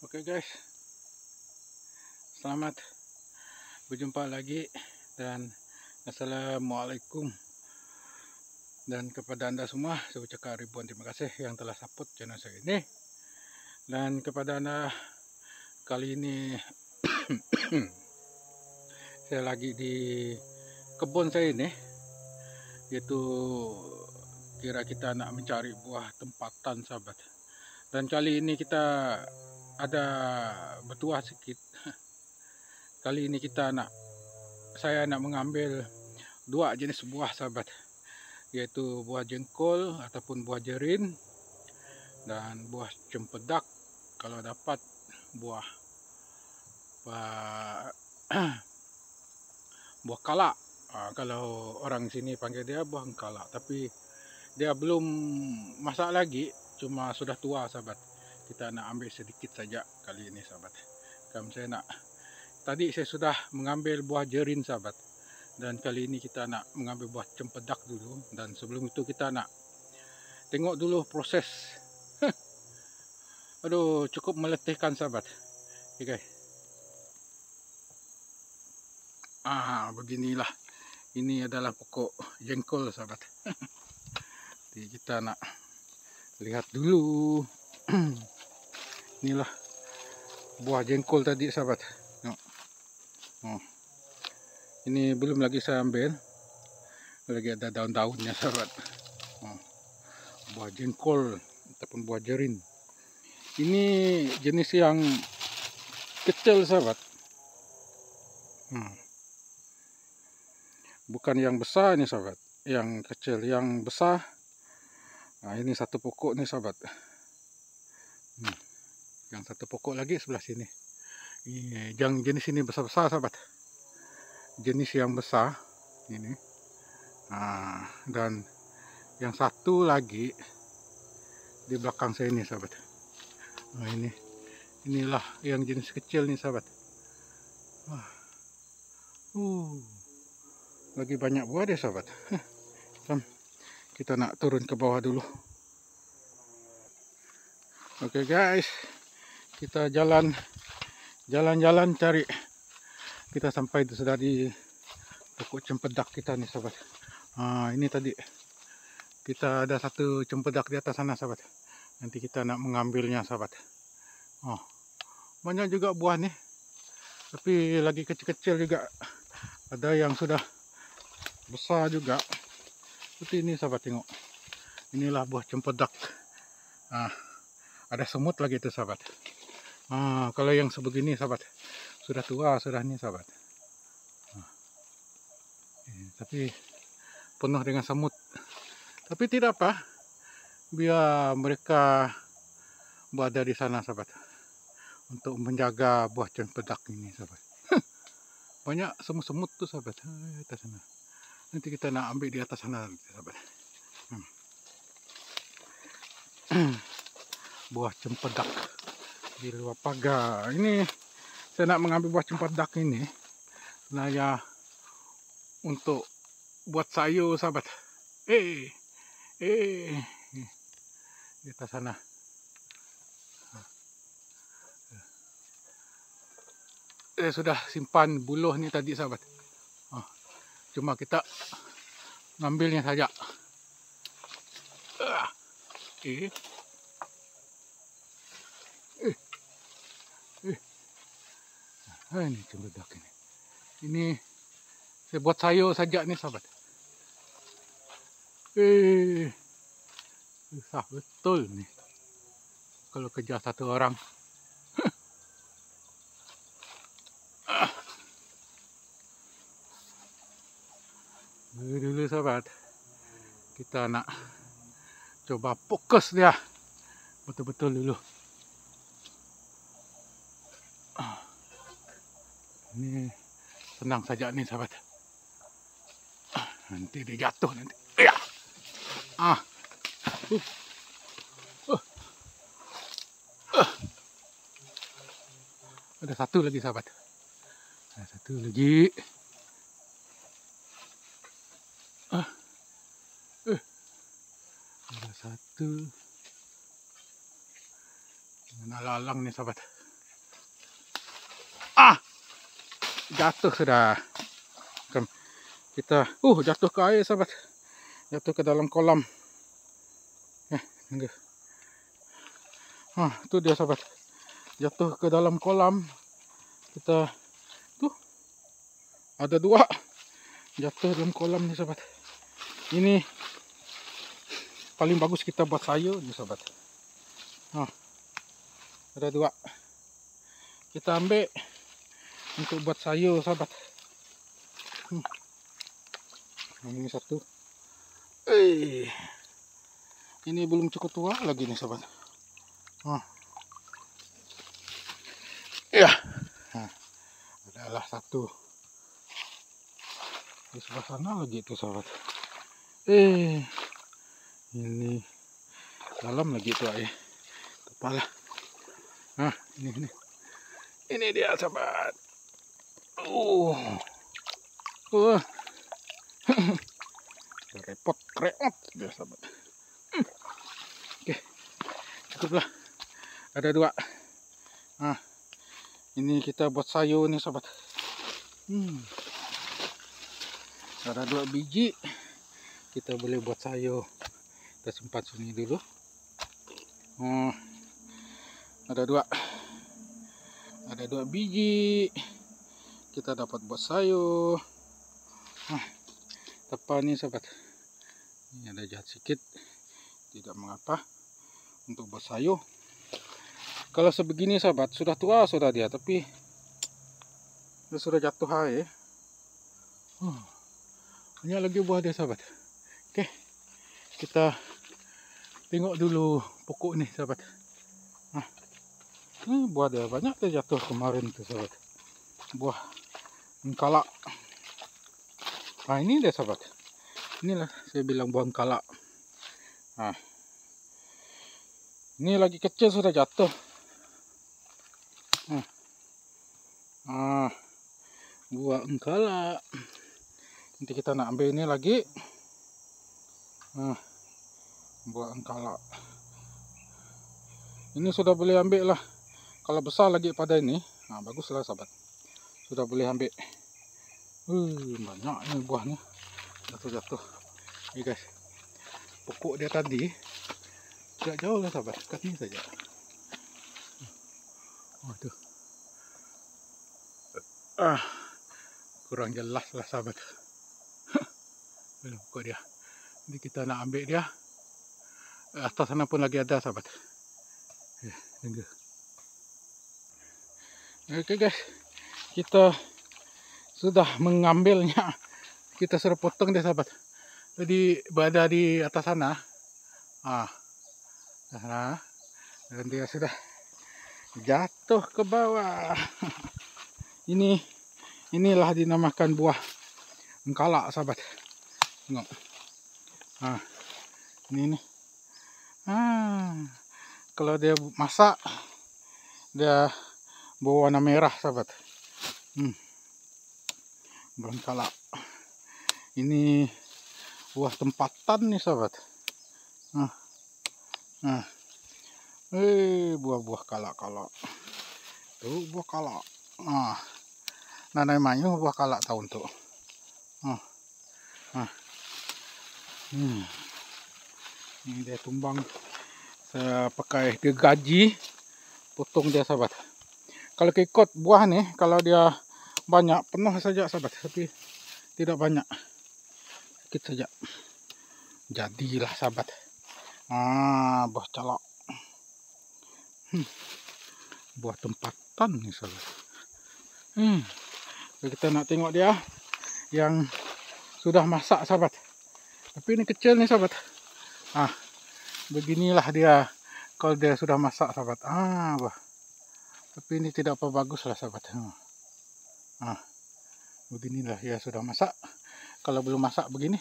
Oke guys, selamat berjumpa lagi dan assalamualaikum. Dan kepada anda semua saya ucapkan ribuan terima kasih yang telah support channel saya ini. Dan kepada anda kali ini saya lagi di kebun saya ini, yaitu kita nak mencari buah tempatan sahabat. Dan kali ini kita ada bertuah sedikit. Kali ini saya nak mengambil dua jenis buah sahabat, yaitu buah jengkol ataupun buah jerin dan buah cempedak. Kalau dapat buah kalak, kalau orang sini panggil dia buah kalak, tapi dia belum masak lagi, cuma sudah tua sahabat. Kita nak ambil sedikit saja kali ini sahabat. Tadi saya sudah mengambil buah jerin sahabat, dan kali ini kita nak mengambil buah cempedak dulu. Dan sebelum itu kita nak tengok dulu proses. Aduh, cukup meletihkan sahabat. Oke guys. Beginilah. Ini adalah pokok jengkol sahabat. Jadi kita nak lihat dulu. Inilah buah jengkol tadi sahabat. Ini belum lagi saya ambil, lagi ada daun-daunnya sahabat. Buah jengkol ataupun buah jerin. Ini jenis yang kecil sahabat, bukan yang besar ini sahabat, yang kecil. Yang besar, ini satu pokok nih sahabat. Yang satu pokok lagi sebelah sini. Yang jenis ini besar-besar sahabat, jenis yang besar ini. Dan yang satu lagi di belakang saya ini sahabat. Inilah yang jenis kecil nih sahabat. Lagi banyak buah deh sahabat. Kita nak turun ke bawah dulu. Oke guys, kita jalan-jalan cari. Kita sampai sudah di pokok cempedak kita nih sahabat. Ini tadi kita ada satu cempedak di atas sana sahabat. Nanti kita nak mengambilnya sahabat. Banyak juga buah nih, tapi lagi kecil-kecil juga. Ada yang sudah besar juga. Seperti ini sahabat, tengok. Inilah buah cempedak. Ada semut lagi itu sahabat. Kalau yang sebegini sahabat, sudah tua sudah nih sahabat. Tapi penuh dengan semut. Tapi tidak apa, biar mereka berada di sana sahabat, untuk menjaga buah cempedak ini sahabat. Banyak semut-semut tuh sahabat, atas sana. Nanti kita nak ambil di atas sana sahabat. Buah cempedak di luar pagar. Ini saya nak mengambil buah cempedak ini sebenarnya untuk buat sayur sahabat. Di atas sana. Saya sudah simpan buluh ni tadi sahabat. Cuma kita ngambilnya saja. Ini cempedak ini. Ini saya buat sayur saja nih sahabat. Susah betul nih kalau kejar satu orang. Dulu sahabat, kita nak coba fokus dia betul-betul dulu. Ini tenang saja nih sahabat. Nanti dia jatuh nanti. Ada satu lagi sahabat. Ada satu lagi. Ada satu. Mana lalang nih sahabat. jatuh sudah. Kita jatuh ke air sahabat. Jatuh ke dalam kolam. Tu dia sahabat. Jatuh ke dalam kolam. Kita tuh ada 2 jatuh dalam kolam nih sahabat. Ini paling bagus kita buat sayur nih sahabat. Ada 2. Kita ambil untuk buat sayur sahabat. Ini 1. Ini belum cukup tua lagi nih sahabat. Ya, adalah 1 di sebelah sana lagi itu sahabat. Ini dalam lagi itu air kepala. Ini dia sahabat. Repot kreot dia sahabat. Oke, cukuplah. Ada 2. Ini kita buat sayur nih sahabat. Ada 2 biji. Kita boleh buat sayur. Kita simpan sini dulu. Ada 2 biji. Kita dapat buat sayur. Tepat nih sahabat. Ini ada jahat sedikit. Tidak mengapa untuk buat sayur. Kalau sebegini sahabat, sudah tua sudah dia, tapi dia sudah jatuh air. Banyak lagi buah dia sahabat. Oke, kita tengok dulu pokok nih sahabat. Ini buah dia banyak dia jatuh kemarin tuh sahabat. Buah engkalak. Ini dia sahabat. Inilah saya bilang buah engkalak. Ini lagi kecil sudah jatuh. Buah engkalak. Nanti kita nak ambil ini lagi. Buah engkalak. Ini sudah boleh ambil lah. Kalau besar lagi pada ini, baguslah sahabat. Sudah boleh ambil. Banyak ini buahnya. Jatuh-jatuh. Ini guys. Pokok dia tadi tidak jauh lah sahabat. Dekat ini saja. Tuh. Kurang jelas lah sahabat. Belum pokok dia. Jadi kita nak ambil dia. Atas sana pun lagi ada sahabat. Tunggu. Oke guys. Kita sudah mengambilnya. Kita sudah potong dia sahabat. Jadi berada di atas sana. Dan dia sudah jatuh ke bawah. Inilah dinamakan buah engkalak sahabat. Tengok. Ini. Kalau dia masak dia berwarna merah sahabat. Buah engkalak. Ini buah tempatan nih sahabat. Buah-buah kalak-kalak. Tuh buah kalak. Namanya buah kalak tahun tuh. Ini dia tumbang. Saya pakai gergaji potong dia sahabat. Kalau kekot buah nih, kalau dia banyak penuh saja sahabat, tapi tidak banyak, sedikit saja. Jadilah sahabat. Buah calak. Buah tempatan nih sahabat. Kita nak tengok dia yang sudah masak sahabat. Tapi ini kecil nih sahabat. Beginilah dia kalau dia sudah masak sahabat. Tapi ini tidak apa bagus lah sahabat. Beginilah ya sudah masak. Kalau belum masak begini.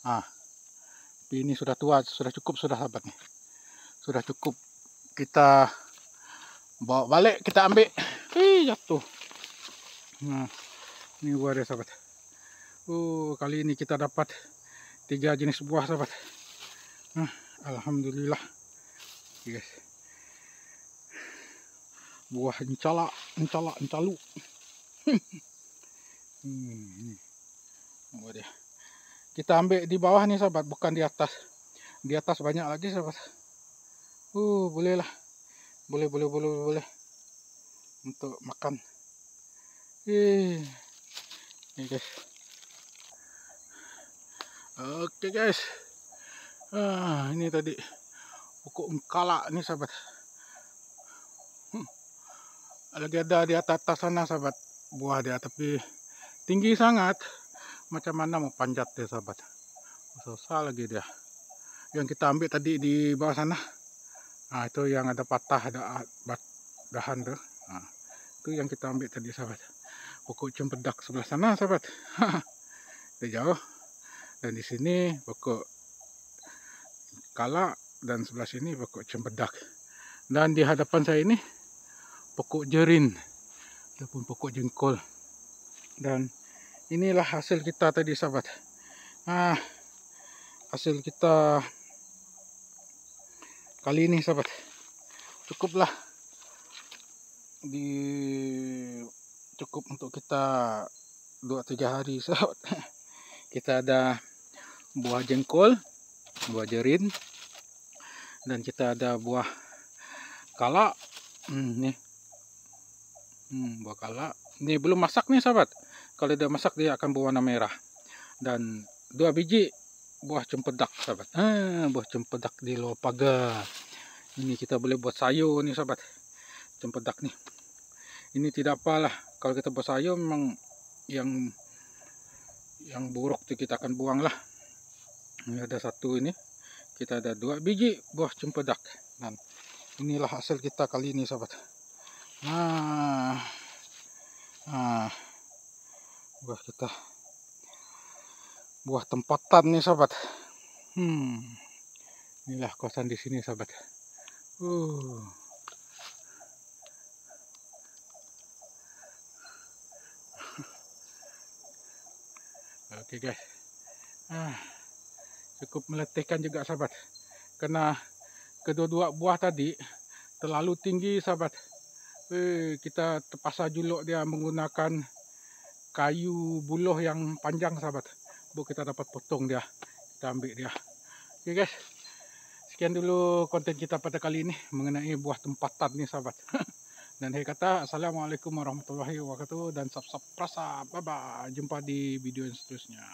Tapi ini sudah tua, sudah cukup sudah sahabat nih. Sudah cukup. Kita bawa balik, kita ambil. Jatuh. Ini buah dia sahabat. Kali ini kita dapat 3 jenis buah sahabat. Alhamdulillah. Guys. Buah encalak, encalu. Ini buah dia. Kita ambil di bawah nih sahabat, bukan di atas. Di atas banyak lagi sahabat. Boleh lah. Boleh untuk makan. Ini guys. Oke guys. Ini tadi pokok engkala nih sahabat. Lagi ada di atas sana sahabat buah dia, tapi tinggi sangat. Macam mana mau panjat dia sahabat. Susah lagi dia. Yang kita ambil tadi di bawah sana. Nah, itu yang ada patah, ada dahan tuh. Nah, itu yang kita ambil tadi sahabat. Pokok cempedak sebelah sana sahabat. Itu jauh. Dan di sini pokok kala dan sebelah sini pokok cempedak. Dan di hadapan saya ini pokok jerin ataupun pokok jengkol. Dan inilah hasil kita tadi sahabat. Hasil kita kali ini sahabat. Cukuplah cukup untuk kita 2-3 hari sahabat. Kita ada buah jengkol, buah jerin, dan kita ada buah kala. Nih. Buah kala. Ini belum masak nih sahabat. Kalau dia masak dia akan berwarna merah. Dan 2 biji buah cempedak sahabat. Buah cempedak di luar pagar. Ini kita boleh buat sayur nih sahabat. Cempedak nih. Ini tidak apalah. Kalau kita buat sayur memang yang buruk itu kita akan buang lah. Ini ada satu ini. Kita ada 2 biji buah cempedak. Dan inilah hasil kita kali ini sahabat. Buah kita. Buah tempatan nih sahabat. Inilah kosan di sini sahabat. Oke guys. Cukup meletihkan juga sahabat. Karena kedua-dua buah tadi terlalu tinggi sahabat. Kita terpaksa juluk dia menggunakan kayu buluh yang panjang sahabat. Baru kita dapat potong dia. Kita ambil dia. Oke guys. Sekian dulu konten kita pada kali ini mengenai buah tempatan nih sahabat. Dan saya kata assalamualaikum warahmatullahi wabarakatuh dan sap-sap rasa. Bye bye. Jumpa di video yang seterusnya.